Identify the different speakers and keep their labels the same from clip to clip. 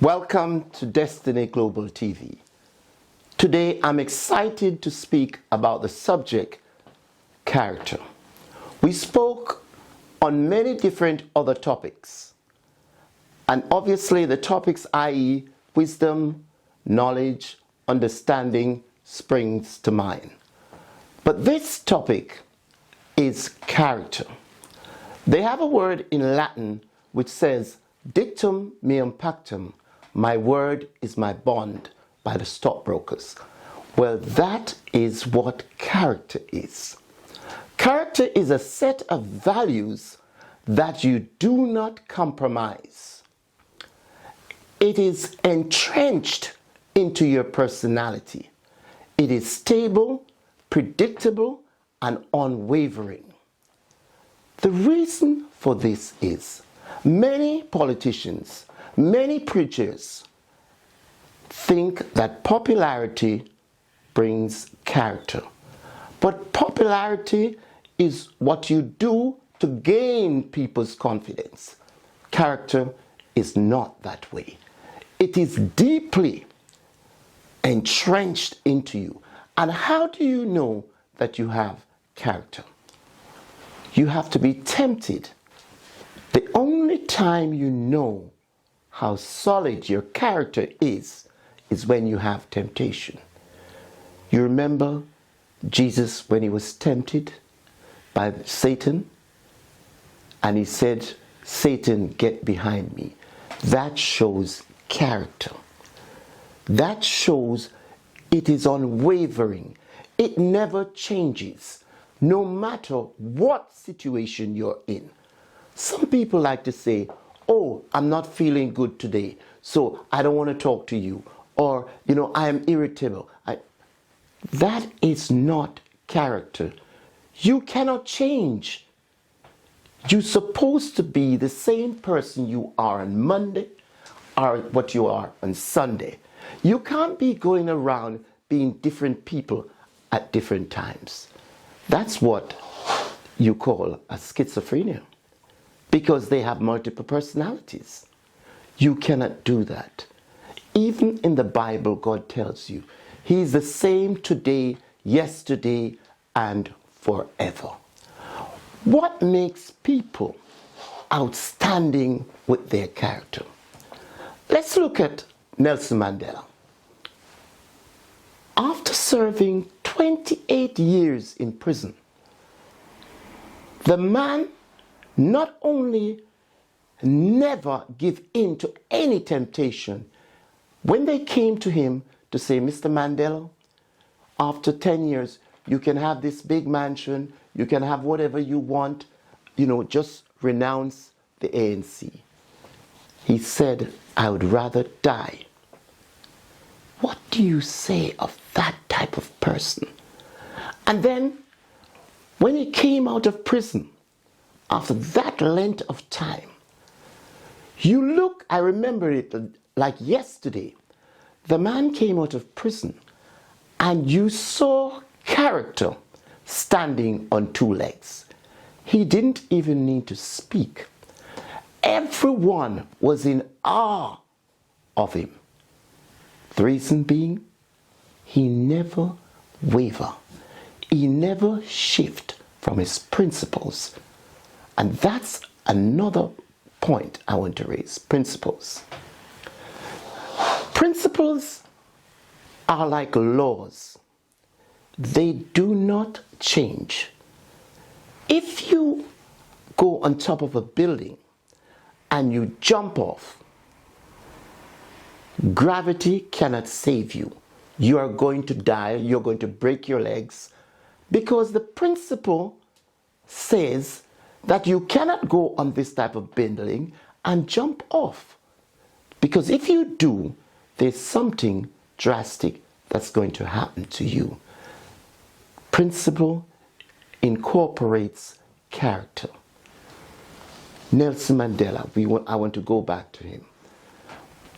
Speaker 1: Welcome to Destiny Global TV. Today I'm excited to speak about the subject character. We spoke on many different other topics, and obviously the topics, i.e. wisdom, knowledge, understanding, springs to mind. But this topic is character. They have a word in Latin which says, dictum meum pactum, my word is my bond, by the stockbrokers. Well, that is what character is. Character is a set of values that you do not compromise. It is entrenched into your personality. It is stable, predictable, and unwavering. The reason for this is many politicians, many preachers think that popularity brings character. But popularity is what you do to gain people's confidence. Character is not that way. It is deeply entrenched into you. And how do you know that you have character? You have to be tempted. The only time you know how solid your character is when you have temptation. You remember Jesus when he was tempted by Satan? And he said, Satan, get behind me. That shows character. That shows it is unwavering. It never changes, no matter what situation you're in. Some people like to say, oh, I'm not feeling good today, so I don't want to talk to you. Or, I am irritable. That is not character. You cannot change. You're supposed to be the same person you are on Monday or what you are on Sunday. You can't be going around being different people at different times. That's what you call a schizophrenia, because they have multiple personalities. You cannot do that. Even in the Bible, God tells you, He's the same today, yesterday, and forever. What makes people outstanding with their character? Let's look at Nelson Mandela. After serving 28 years in prison, the man not only never give in to any temptation. When they came to him to say, Mr. Mandela, after 10 years, you can have this big mansion, you can have whatever you want, just renounce the ANC. He said, I would rather die. What do you say of that type of person? And then, when he came out of prison, after that length of time, I remember it like yesterday. The man came out of prison and you saw character standing on two legs. He didn't even need to speak. Everyone was in awe of him. The reason being, he never wavered. He never shifted from his principles. And that's another point I want to raise. Principles. Principles are like laws. They do not change. If you go on top of a building and you jump off, gravity cannot save you. You are going to die, you're going to break your legs, because the principle says that you cannot go on this type of building and jump off. Because if you do, there's something drastic that's going to happen to you. Principle incorporates character. Nelson Mandela, I want to go back to him.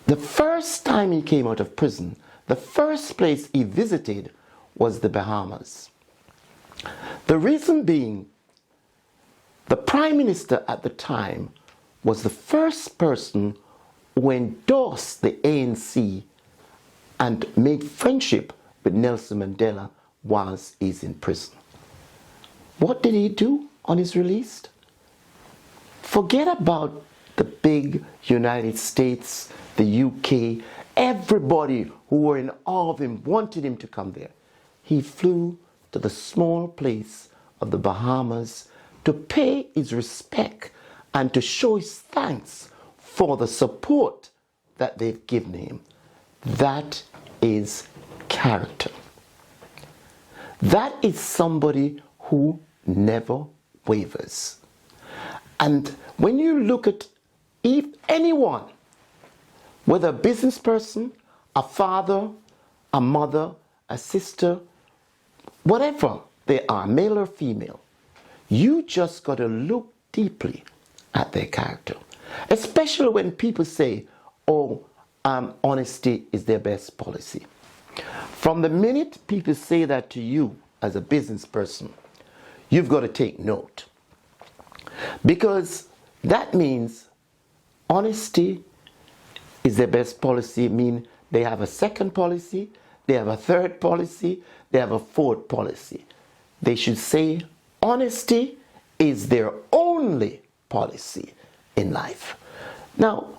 Speaker 1: The first time he came out of prison, the first place he visited was the Bahamas. The reason being, the Prime Minister at the time was the first person who endorsed the ANC and made friendship with Nelson Mandela whilst he's in prison. What did he do on his release? Forget about the big United States, the UK, everybody who were in awe of him, wanted him to come there. He flew to the small place of the Bahamas to pay his respect and to show his thanks for the support that they've given him. That is character. That is somebody who never wavers. And when you look at if anyone, whether a business person, a father, a mother, a sister, whatever they are, male or female, you just got to look deeply at their character. Especially when people say, oh, honesty is their best policy. From the minute people say that to you as a business person, you've got to take note. Because that means honesty is their best policy. I mean, they have a second policy, they have a third policy, they have a fourth policy. They should say honesty is their only policy in life. Now,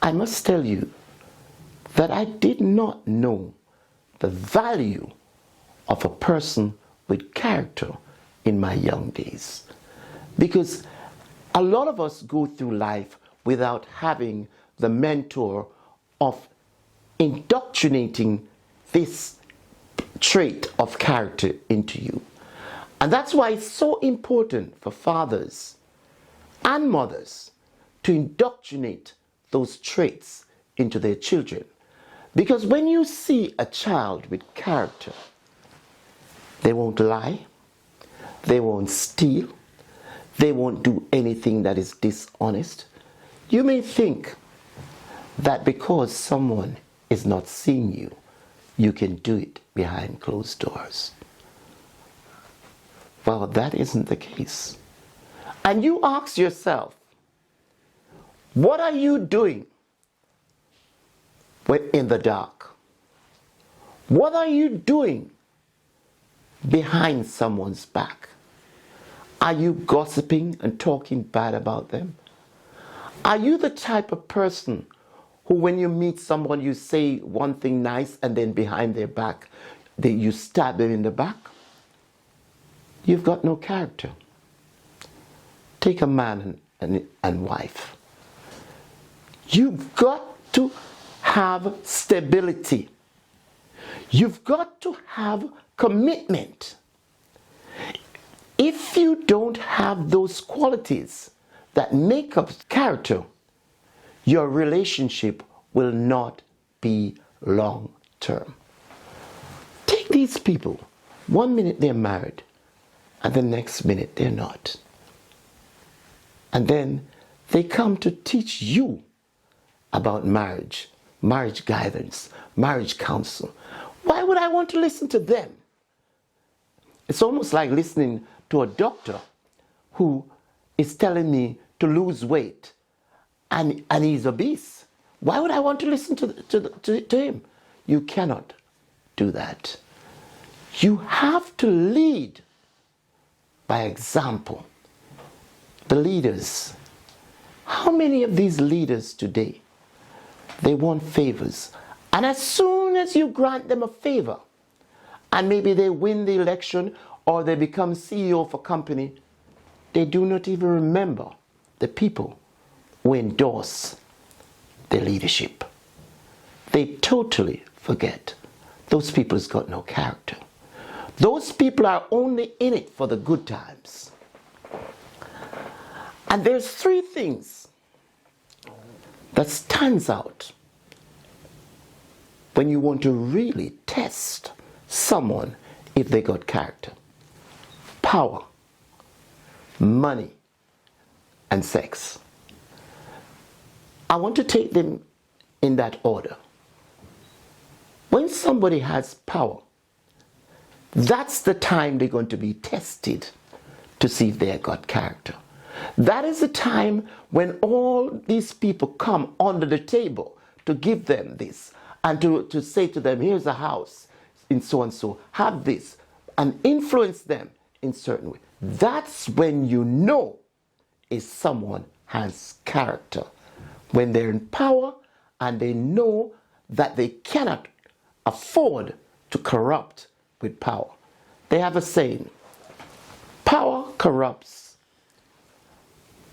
Speaker 1: I must tell you that I did not know the value of a person with character in my young days. Because a lot of us go through life without having the mentor of indoctrinating this trait of character into you. And that's why it's so important for fathers and mothers to indoctrinate those traits into their children. Because when you see a child with character, they won't lie, they won't steal, they won't do anything that is dishonest. You may think that because someone is not seeing you, you can do it behind closed doors. Well, that isn't the case. And you ask yourself, what are you doing when in the dark? What are you doing behind someone's back? Are you gossiping and talking bad about them? Are you the type of person who, when you meet someone, you say one thing nice and then behind their back, you stab them in the back? You've got no character. Take a man and wife. You've got to have stability. You've got to have commitment. If you don't have those qualities that make up character, your relationship will not be long term. Take these people. 1 minute they're married, and the next minute they're not. And then they come to teach you about marriage, marriage guidance, marriage counsel. Why would I want to listen to them? It's almost like listening to a doctor who is telling me to lose weight and he's obese. Why would I want to listen to him? You cannot do that. You have to lead by example. The leaders. How many of these leaders today, they want favors? And as soon as you grant them a favor, and maybe they win the election or they become CEO of a company, they do not even remember the people who endorse their leadership. They totally forget. Those people has got no character. Those people are only in it for the good times. And there's 3 things that stands out when you want to really test someone if they got character. Power, money, and sex. I want to take them in that order. When somebody has power, that's the time they're going to be tested to see if they have got character. That is the time when all these people come under the table to give them this and to say to them, here's a house in so and so, have this, and influence them in certain way. That's when you know if someone has character. When they're in power and they know that they cannot afford to corrupt with power. They have a saying, power corrupts,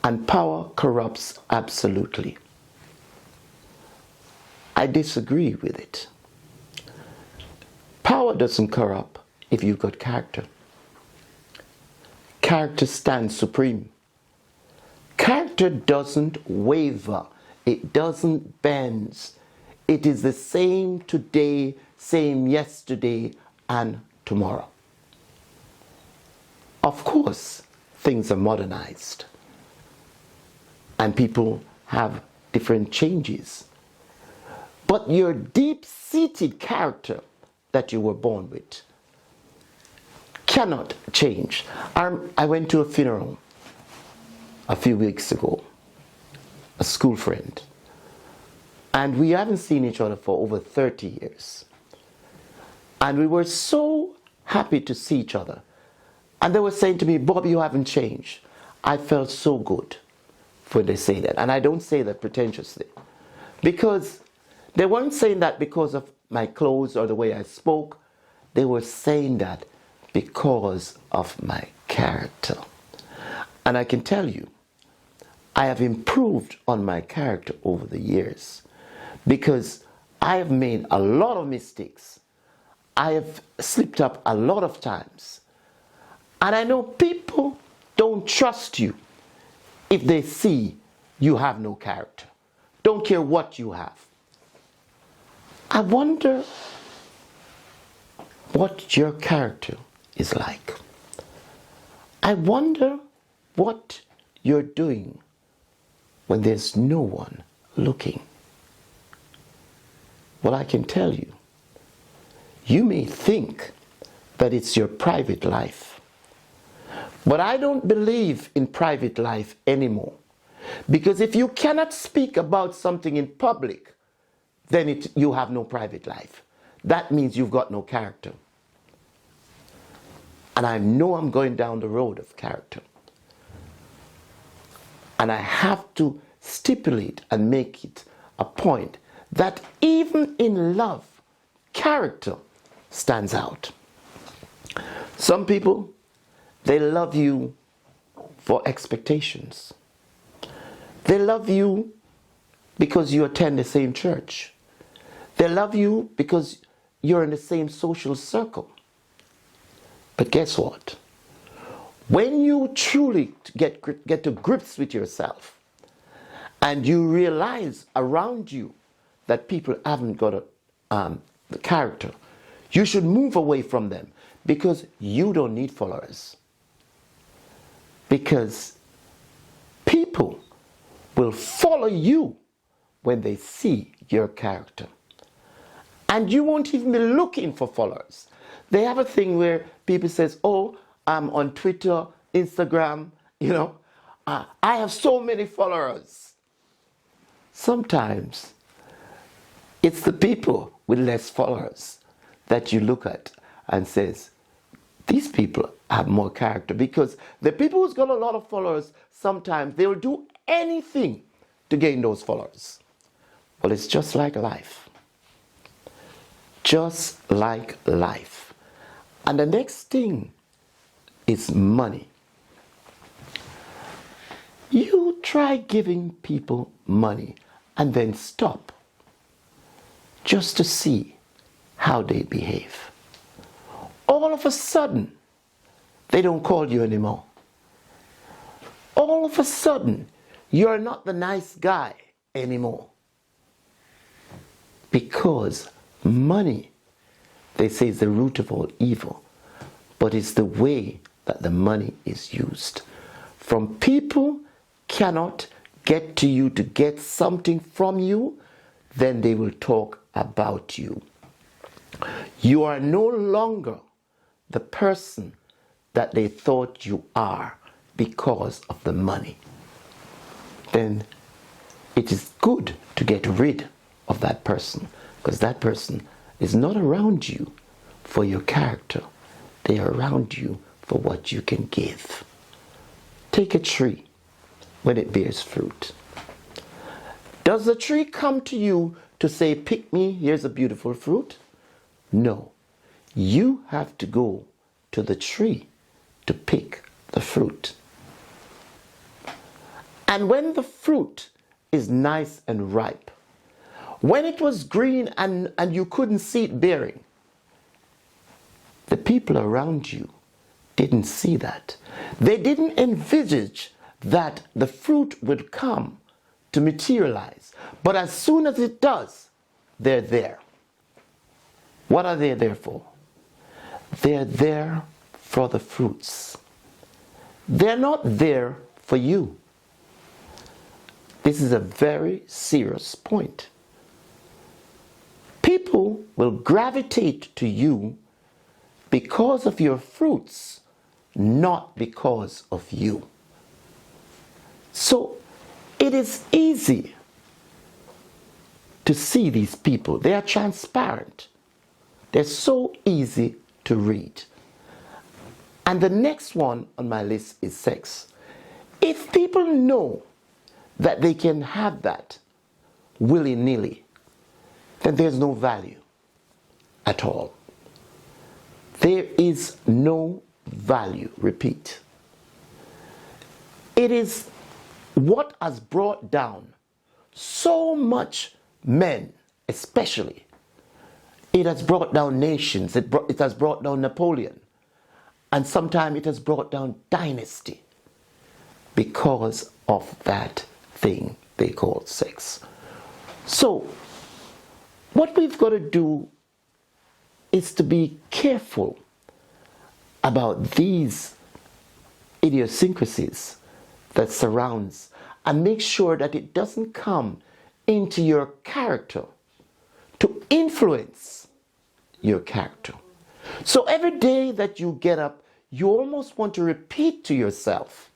Speaker 1: and power corrupts absolutely. I disagree with it. Power doesn't corrupt if you've got character. Character stands supreme. Character doesn't waver. It doesn't bend. It is the same today, same yesterday, and tomorrow. Of course, things are modernized. And people have different changes. But your deep-seated character that you were born with cannot change. I went to a funeral a few weeks ago, a school friend, and we haven't seen each other for over 30 years. And we were so happy to see each other. And they were saying to me, Bob, you haven't changed. I felt so good when they say that. And I don't say that pretentiously. Because they weren't saying that because of my clothes or the way I spoke. They were saying that because of my character. And I can tell you, I have improved on my character over the years because I have made a lot of mistakes. I have slipped up a lot of times. And I know people don't trust you if they see you have no character. Don't care what you have. I wonder what your character is like. I wonder what you're doing when there's no one looking. Well, I can tell you, you may think that it's your private life. But I don't believe in private life anymore. Because if you cannot speak about something in public, then you have no private life. That means you've got no character. And I know I'm going down the road of character. And I have to stipulate and make it a point that even in love, character stands out. Some people, they love you for expectations. They love you because you attend the same church. They love you because you're in the same social circle. But guess what? When you truly get to grips with yourself and you realize around you that people haven't got the character, you should move away from them because you don't need followers. Because people will follow you when they see your character. And you won't even be looking for followers. They have a thing where people says, oh, I'm on Twitter, Instagram, I have so many followers. Sometimes it's the people with less followers that you look at and says, these people have more character, because the people who's got a lot of followers, sometimes they will do anything to gain those followers. Well, it's just like life. Just like life. And the next thing is money. You try giving people money and then stop just to see how they behave. All of a sudden, they don't call you anymore. All of a sudden, you're not the nice guy anymore. Because money, they say, is the root of all evil. But it's the way that the money is used. From people cannot get to you to get something from you, then they will talk about you. You are no longer the person that they thought you are because of the money, then it is good to get rid of that person, because that person is not around you for your character. They are around you for what you can give. Take a tree when it bears fruit. Does the tree come to you to say, pick me, here's a beautiful fruit? No. You have to go to the tree to pick the fruit. And when the fruit is nice and ripe, when it was green and you couldn't see it bearing, the people around you didn't see that. They didn't envisage that the fruit would come to materialize. But as soon as it does, they're there. What are they there for? They're there for the fruits. They're not there for you. This is a very serious point. People will gravitate to you because of your fruits, not because of you. So it is easy to see these people. They are transparent. They're so easy to read. And the next one on my list is sex. If people know that they can have that willy-nilly, then there's no value at all. There is no value, repeat. It is what has brought down so much men, especially. It has brought down nations. It has brought down Napoleon. And sometimes it has brought down dynasty because of that thing they call sex. So, what we've got to do is to be careful about these idiosyncrasies that surrounds, and make sure that it doesn't come into your character to influence your character. So every day that you get up, you almost want to repeat to yourself,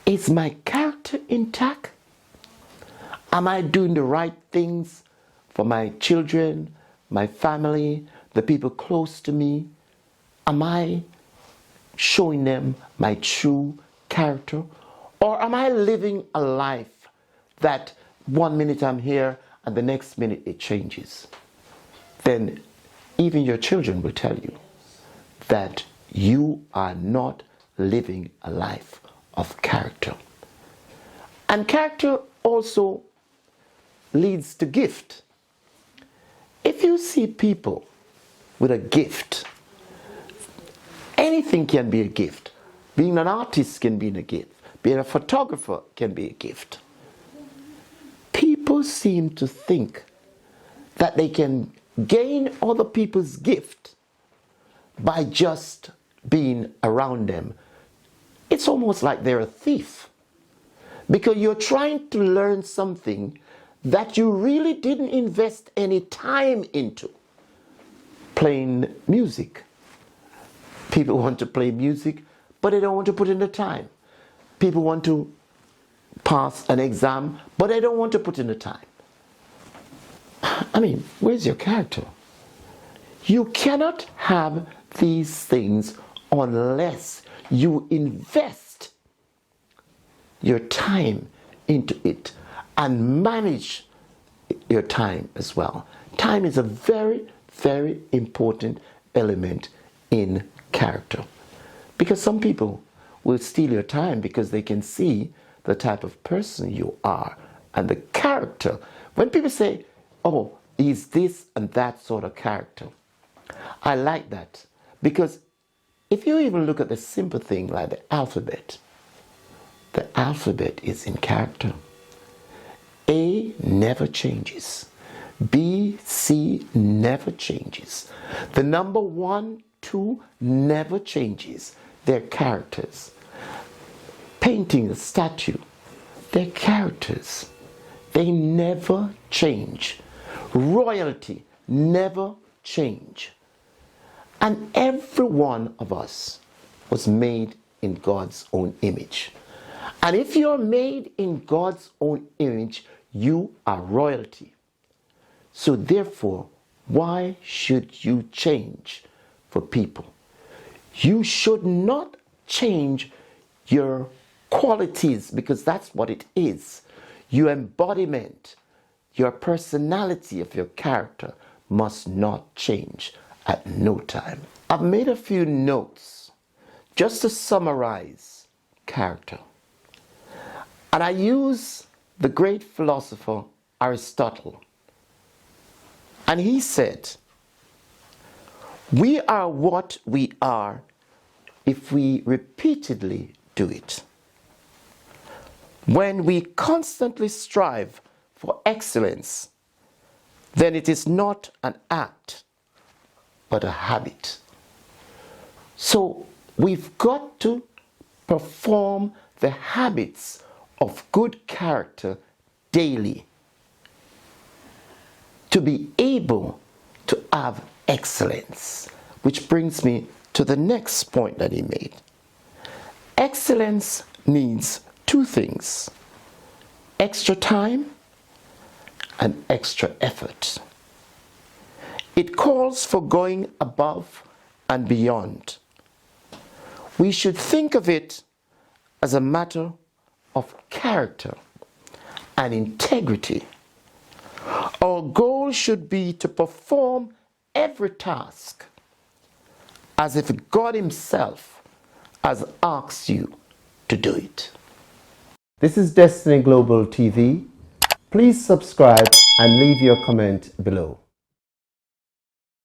Speaker 1: is my character intact? Am I doing the right things for my children, my family, the people close to me? Am I showing them my true character? Or am I living a life that one minute I'm here and the next minute it changes? Then even your children will tell you that you are not living a life of character. And character also leads to gift. If you see people with a gift, anything can be a gift. Being an artist can be a gift. Being a photographer can be a gift. People seem to think that they can gain other people's gift by just being around them. It's almost like they're a thief, because you're trying to learn something that you really didn't invest any time into. Playing music. People want to play music, but they don't want to put in the time. People want to pass an exam, but they don't want to put in the time. I mean, where's your character? You cannot have these things unless you invest your time into it and manage your time as well. Time is a very, very important element in character, because some people will steal your time because they can see the type of person you are and the character. When people say, oh, he's this and that sort of character, I like that, because if you even look at the simple thing like the alphabet is in character. A never changes. B, C never changes. The number 1, 2 never changes. They're characters. Painting a statue, they're characters. They never change. Royalty never change. And every one of us was made in God's own image. And if you're made in God's own image, you are royalty. So therefore, why should you change for people? You should not change your qualities, because that's what it is. Your embodiment, your personality of your character must not change at no time. I've made a few notes just to summarize character. And I use the great philosopher Aristotle. And he said, "We are what we are if we repeatedly do it. When we constantly strive for excellence, then it is not an act, but a habit." So we've got to perform the habits of good character daily to be able to have excellence. Which brings me to the next point that he made. Excellence needs two things: extra time and extra effort. It calls for going above and beyond. We should think of it as a matter of character and integrity. Our goal should be to perform every task as if God Himself has asked you to do it. This is Destiny Global TV. Please subscribe and leave your comment below.